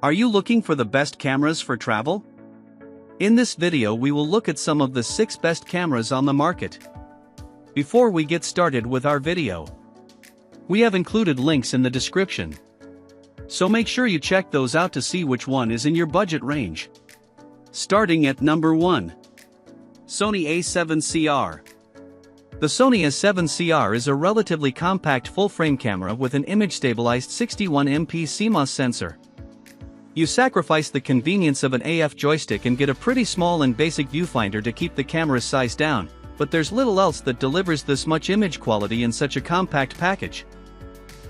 Are you looking for the best cameras for travel? In this video we will look at some of the 6 best cameras on the market. Before we get started with our video, we have included links in the description, so make sure you check those out to see which one is in your budget range. Starting at number 1. Sony A7CR. The Sony A7CR is a relatively compact full-frame camera with an image-stabilized 61MP CMOS sensor. You sacrifice the convenience of an AF joystick and get a pretty small and basic viewfinder to keep the camera's size down, but there's little else that delivers this much image quality in such a compact package.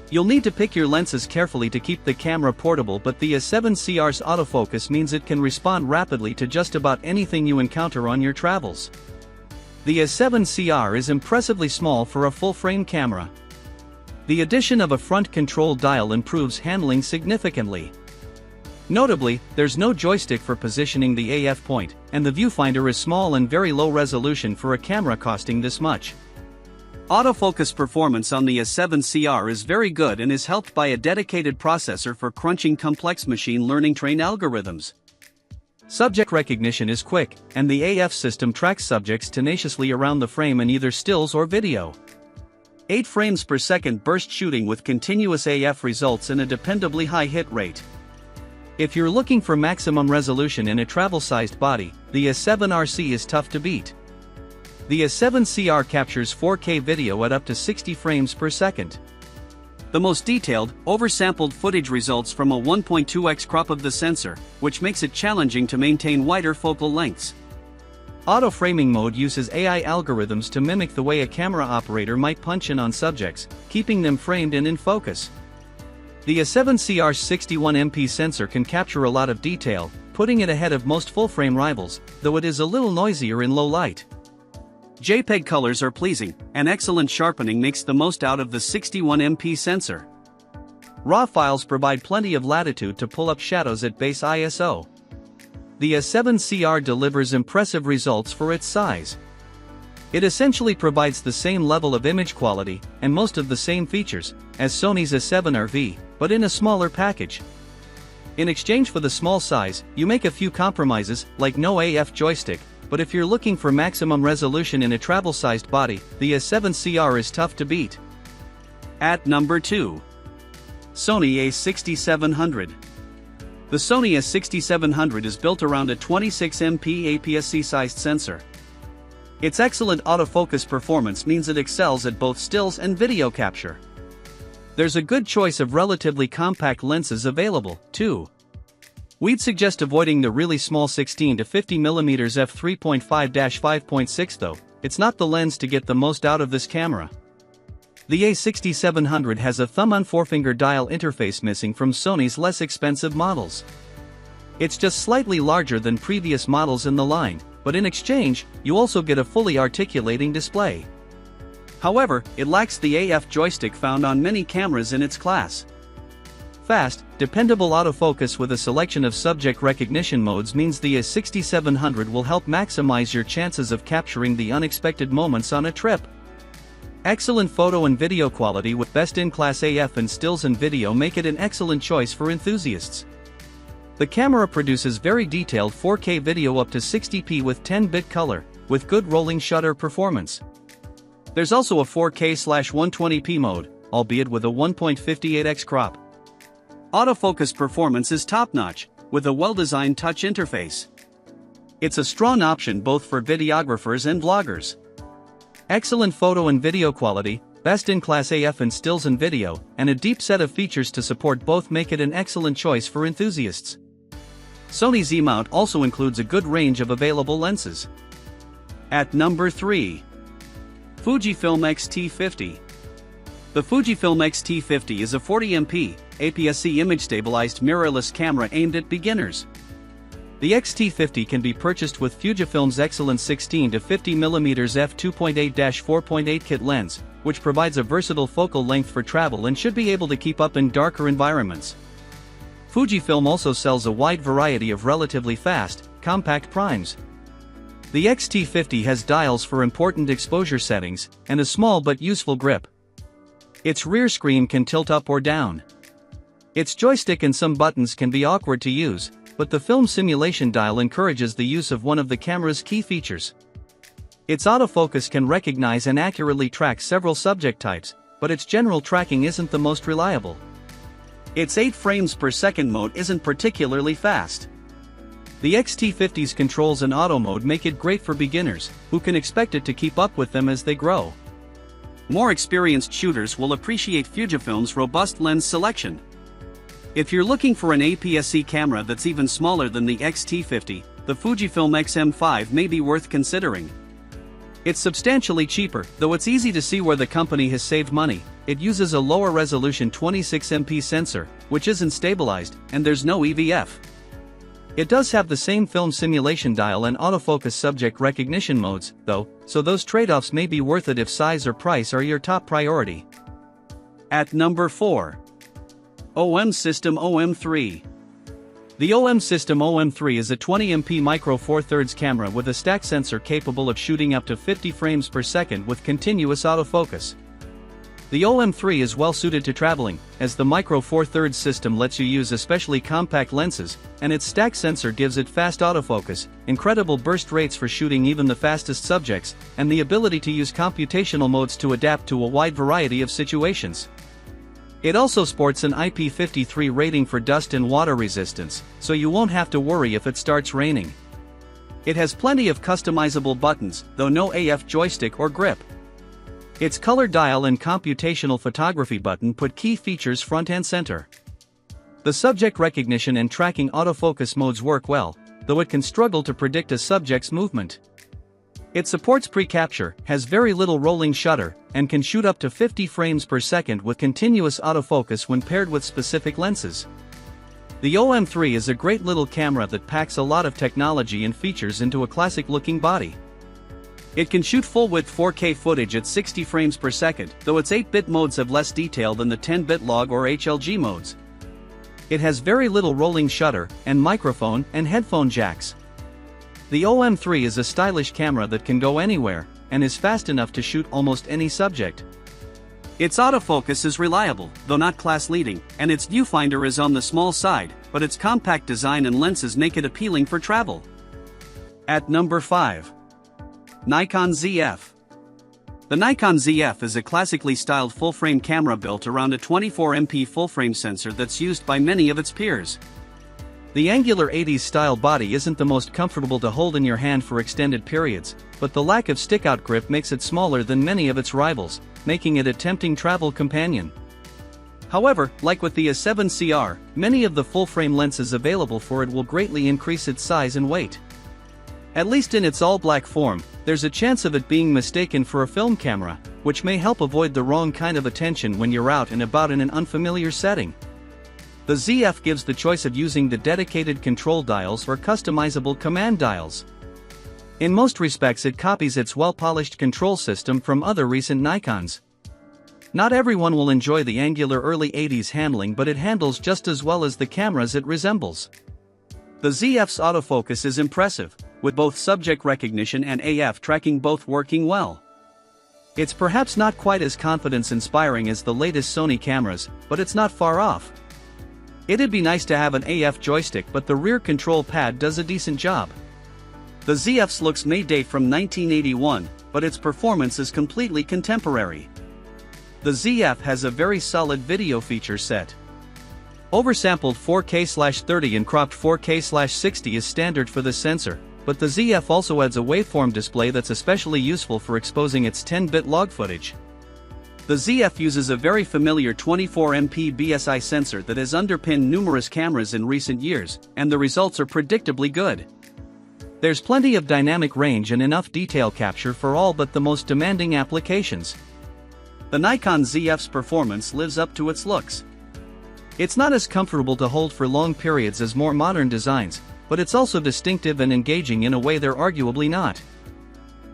You'll need to pick your lenses carefully to keep the camera portable, but the A7CR's autofocus means it can respond rapidly to just about anything you encounter on your travels. The A7CR is impressively small for a full-frame camera. The addition of a front control dial improves handling significantly. Notably, there's no joystick for positioning the AF point, and the viewfinder is small and very low resolution for a camera costing this much. Autofocus performance on the A7CR is very good and is helped by a dedicated processor for crunching complex machine learning trained algorithms. Subject recognition is quick, and the AF system tracks subjects tenaciously around the frame in either stills or video. 8 frames per second burst shooting with continuous AF results in a dependably high hit rate. If you're looking for maximum resolution in a travel-sized body, the A7RC is tough to beat. The A7CR captures 4K video at up to 60 frames per second. The most detailed, oversampled footage results from a 1.2x crop of the sensor, which makes it challenging to maintain wider focal lengths. Auto-framing mode uses AI algorithms to mimic the way a camera operator might punch in on subjects, keeping them framed and in focus. The A7CR's 61MP sensor can capture a lot of detail, putting it ahead of most full-frame rivals, though it is a little noisier in low light. JPEG colors are pleasing, and excellent sharpening makes the most out of the 61MP sensor. RAW files provide plenty of latitude to pull up shadows at base ISO. The A7CR delivers impressive results for its size. It essentially provides the same level of image quality, and most of the same features, as Sony's A7RV, but in a smaller package. In exchange for the small size, you make a few compromises, like no AF joystick, but if you're looking for maximum resolution in a travel-sized body, the A7CR is tough to beat. At number 2. Sony A6700. The Sony A6700 is built around a 26MP APS-C-sized sensor. Its excellent autofocus performance means it excels at both stills and video capture. There's a good choice of relatively compact lenses available, too. We'd suggest avoiding the really small 16 to 50mm f3.5-5.6 though. It's not the lens to get the most out of this camera. The A6700 has a thumb-on-forefinger dial interface missing from Sony's less expensive models. It's just slightly larger than previous models in the line, but in exchange, you also get a fully articulating display. However, it lacks the AF joystick found on many cameras in its class. Fast, dependable autofocus with a selection of subject recognition modes means the A6700 will help maximize your chances of capturing the unexpected moments on a trip. Excellent photo and video quality with best-in-class AF and stills and video make it an excellent choice for enthusiasts. The camera produces very detailed 4K video up to 60p with 10-bit color, with good rolling shutter performance. There's also a 4K/120p mode, albeit with a 1.58x crop. Autofocus performance is top-notch, with a well-designed touch interface. It's a strong option both for videographers and vloggers. Excellent photo and video quality, best-in-class AF and stills and video, and a deep set of features to support both make it an excellent choice for enthusiasts. Sony Z-mount also includes a good range of available lenses. At number 3. Fujifilm X-T50. The Fujifilm X-T50 is a 40MP, APS-C image-stabilized mirrorless camera aimed at beginners. The X-T50 can be purchased with Fujifilm's excellent 16 to 50mm f2.8-4.8 kit lens, which provides a versatile focal length for travel and should be able to keep up in darker environments. Fujifilm also sells a wide variety of relatively fast, compact primes. The X-T50 has dials for important exposure settings, and a small but useful grip. Its rear screen can tilt up or down. Its joystick and some buttons can be awkward to use, but the film simulation dial encourages the use of one of the camera's key features. Its autofocus can recognize and accurately track several subject types, but its general tracking isn't the most reliable. Its 8 frames per second mode isn't particularly fast. The X-T50's controls and auto mode make it great for beginners, who can expect it to keep up with them as they grow. More experienced shooters will appreciate Fujifilm's robust lens selection. If you're looking for an APS-C camera that's even smaller than the X-T50, the Fujifilm X-M5 may be worth considering. It's substantially cheaper, though it's easy to see where the company has saved money. It uses a lower resolution 26MP sensor, which isn't stabilized, and there's no EVF. It does have the same film simulation dial and autofocus subject recognition modes, though, so those trade-offs may be worth it if size or price are your top priority. At number 4. OM System OM3. The OM System OM3 is a 20MP micro four thirds camera with a stack sensor capable of shooting up to 50 frames per second with continuous autofocus. The OM3 is well suited to traveling, as the micro four thirds system lets you use especially compact lenses, and its stack sensor gives it fast autofocus, incredible burst rates for shooting even the fastest subjects, and the ability to use computational modes to adapt to a wide variety of situations. It also sports an IP53 rating for dust and water resistance, so you won't have to worry if it starts raining. It has plenty of customizable buttons, though no AF joystick or grip. Its color dial and computational photography button put key features front and center. The subject recognition and tracking autofocus modes work well, though it can struggle to predict a subject's movement. It supports pre-capture, has very little rolling shutter, and can shoot up to 50 frames per second with continuous autofocus when paired with specific lenses. The OM3 is a great little camera that packs a lot of technology and features into a classic-looking body. It can shoot full-width 4K footage at 60 frames per second, though its 8-bit modes have less detail than the 10-bit log or HLG modes. It has very little rolling shutter, and microphone and headphone jacks. The OM3 is a stylish camera that can go anywhere, and is fast enough to shoot almost any subject. Its autofocus is reliable, though not class-leading, and its viewfinder is on the small side, but its compact design and lenses make it appealing for travel. At number 5. Nikon Zf. The Nikon Zf is a classically styled full-frame camera built around a 24MP full-frame sensor that's used by many of its peers. The angular 80s style body isn't the most comfortable to hold in your hand for extended periods, but the lack of stick-out grip makes it smaller than many of its rivals, making it a tempting travel companion. However, like with the A7 CR, many of the full-frame lenses available for it will greatly increase its size and weight. At least in its all-black form, there's a chance of it being mistaken for a film camera, which may help avoid the wrong kind of attention when you're out and about in an unfamiliar setting. The Zf gives the choice of using the dedicated control dials or customizable command dials. In most respects it copies its well-polished control system from other recent Nikons. Not everyone will enjoy the angular early 80s handling, but it handles just as well as the cameras it resembles. The Zf's autofocus is impressive, with both subject recognition and AF tracking both working well. It's perhaps not quite as confidence-inspiring as the latest Sony cameras, but it's not far off. It'd be nice to have an AF joystick, but the rear control pad does a decent job. The Zf's looks may date from 1981, but its performance is completely contemporary. The Zf has a very solid video feature set. Oversampled 4K/30 and cropped 4K/60 is standard for the sensor, but the Zf also adds a waveform display that's especially useful for exposing its 10-bit log footage. The Zf uses a very familiar 24MP BSI sensor that has underpinned numerous cameras in recent years, and the results are predictably good. There's plenty of dynamic range and enough detail capture for all but the most demanding applications. The Nikon Zf's performance lives up to its looks. It's not as comfortable to hold for long periods as more modern designs, but it's also distinctive and engaging in a way they're arguably not.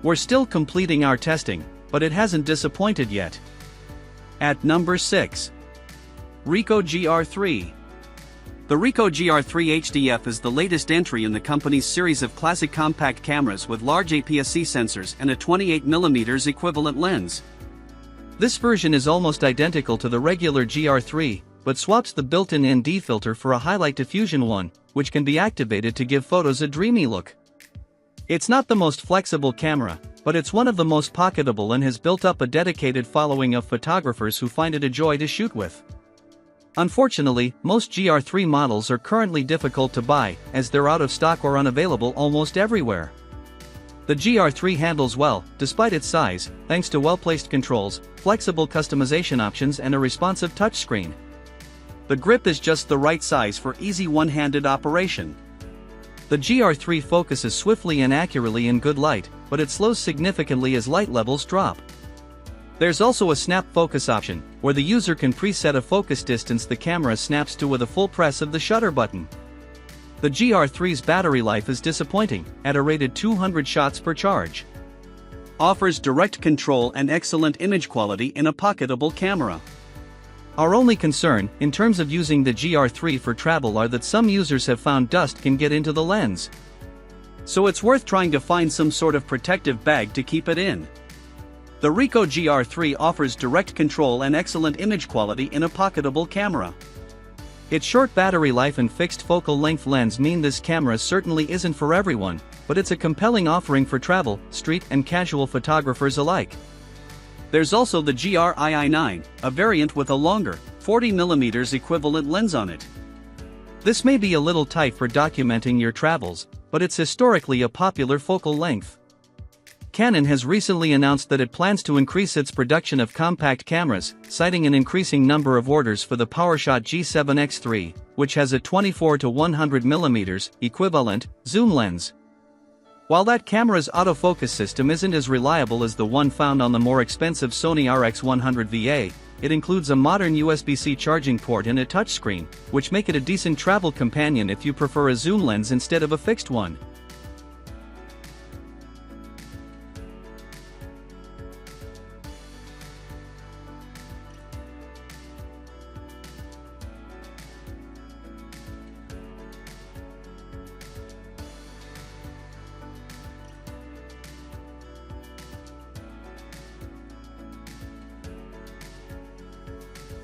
We're still completing our testing, but it hasn't disappointed yet. At number 6. Ricoh GR III. The Ricoh GR III HDF is the latest entry in the company's series of classic compact cameras with large APS-C sensors and a 28mm equivalent lens. This version is almost identical to the regular GR III, but swaps the built-in ND filter for a highlight diffusion one, which can be activated to give photos a dreamy look. It's not the most flexible camera, but it's one of the most pocketable and has built up a dedicated following of photographers who find it a joy to shoot with. Unfortunately, most GR3 models are currently difficult to buy, as they're out of stock or unavailable almost everywhere. The GR3 handles well, despite its size, thanks to well-placed controls, flexible customization options and a responsive touchscreen. The grip is just the right size for easy one-handed operation. The GR3 focuses swiftly and accurately in good light, but it slows significantly as light levels drop. There's also a snap focus option, where the user can preset a focus distance the camera snaps to with a full press of the shutter button. The GR3's battery life is disappointing, at a rated 200 shots per charge. Offers direct control and excellent image quality in a pocketable camera. Our only concern, in terms of using the GR3 for travel, are that some users have found dust can get into the lens. So it's worth trying to find some sort of protective bag to keep it in. The Ricoh GR III offers direct control and excellent image quality in a pocketable camera. Its short battery life and fixed focal length lens mean this camera certainly isn't for everyone, but it's a compelling offering for travel, street and casual photographers alike. There's also the GR II9, a variant with a longer, 40mm equivalent lens on it. This may be a little tight for documenting your travels, but it's historically a popular focal length. Canon has recently announced that it plans to increase its production of compact cameras, citing an increasing number of orders for the PowerShot G7 X3, which has a 24 to 100mm equivalent zoom lens. While that camera's autofocus system isn't as reliable as the one found on the more expensive Sony RX100 VA, it includes a modern USB-C charging port and a touchscreen, which make it a decent travel companion if you prefer a zoom lens instead of a fixed one.